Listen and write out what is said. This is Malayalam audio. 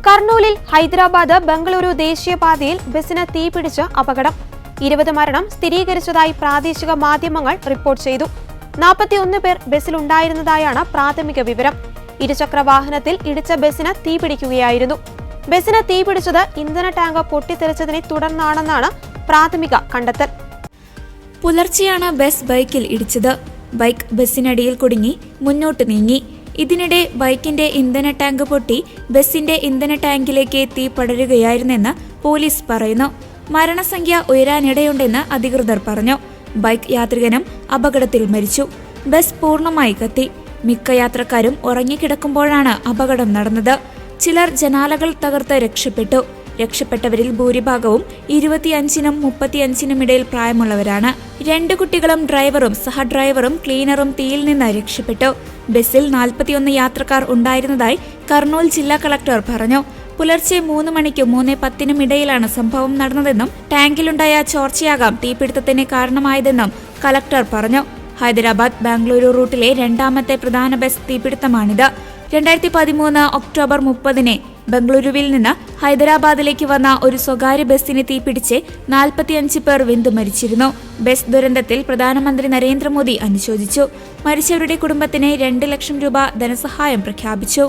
കർണൂലിൽ ഹൈദരാബാദ് ബംഗളൂരു ദേശീയപാതയിൽ ബസിന് തീപിടിച്ച് അപകടം. 20 മരണം സ്ഥിരീകരിച്ചതായി പ്രാദേശിക മാധ്യമങ്ങൾ റിപ്പോർട്ട് ചെയ്തു. 41 പേർ ബസിലുണ്ടായിരുന്നതായാണ് പ്രാഥമിക വിവരം. ഇരുചക്ര വാഹനത്തിൽ ഇടിച്ച ബസിന് തീപിടിക്കുകയായിരുന്നു. ബസിന് തീപിടിച്ചത് ഇന്ധന ടാങ്ക് പൊട്ടിത്തെറിച്ചതിനെ തുടർന്നാണെന്നാണ് പ്രാഥമിക കണ്ടെത്തൽ. പുലർച്ചെയാണ് ബസ് ബൈക്കിൽ ഇടിച്ചത്. ബൈക്ക് ബസിനടിയിൽ കുടുങ്ങി മുന്നോട്ട് നീങ്ങി. ഇതിനിടെ ബൈക്കിന്റെ ഇന്ധന ടാങ്ക് പൊട്ടി ബസിന്റെ ഇന്ധന ടാങ്കിലേക്ക് തീ പടരുകയായിരുന്നെന്ന് പോലീസ് പറയുന്നു. മരണസംഖ്യ ഉയരാനിടയുണ്ടെന്ന് അധികൃതർ പറഞ്ഞു. ബൈക്ക് യാത്രികനും അപകടത്തിൽ മരിച്ചു. ബസ് പൂർണ്ണമായി കത്തി. മിക്ക യാത്രക്കാരും ഉറങ്ങിക്കിടക്കുമ്പോഴാണ് അപകടം നടന്നത്. ചിലർ ജനാലകൾ തകർത്ത് രക്ഷപ്പെട്ടു. രക്ഷപ്പെട്ടവരിൽ ഭൂരിഭാഗവും 25-നും 35-നും ഇടയിൽ പ്രായമുള്ളവരാണ്. 2 കുട്ടികളും ഡ്രൈവറും സഹഡ്രൈവറും ക്ലീനറും തീയിൽ നിന്ന് രക്ഷപ്പെട്ടു. ബസ്സിൽ 41 യാത്രക്കാർ ഉണ്ടായിരുന്നതായി കർണൂൽ ജില്ലാ കളക്ടർ പറഞ്ഞു. പുലർച്ചെ 3 മണിക്കും 3:10-നും ഇടയിലാണ് സംഭവം നടന്നതെന്നും ടാങ്കിലുണ്ടായ ചോർച്ചയാകാം തീപിടുത്തത്തിന് കാരണമായതെന്നും കളക്ടർ പറഞ്ഞു. ഹൈദരാബാദ് ബാംഗ്ലൂരു റൂട്ടിലെ 2ാമത്തെ പ്രധാന ബസ് തീപിടുത്തമാണിത്. 2013 ഒക്ടോബർ 30-ന് ബംഗളൂരുവിൽ നിന്ന് ഹൈദരാബാദിലേക്ക് വന്ന ഒരു സ്വകാര്യ ബസ്സിന് തീപിടിച്ച് 45 പേർ വെന്തു മരിച്ചിരുന്നു. ബസ് ദുരന്തത്തിൽ പ്രധാനമന്ത്രി നരേന്ദ്രമോദി അനുശോചിച്ചു. മരിച്ചവരുടെ കുടുംബത്തിന് 2 ലക്ഷം രൂപ ധനസഹായം പ്രഖ്യാപിച്ചു.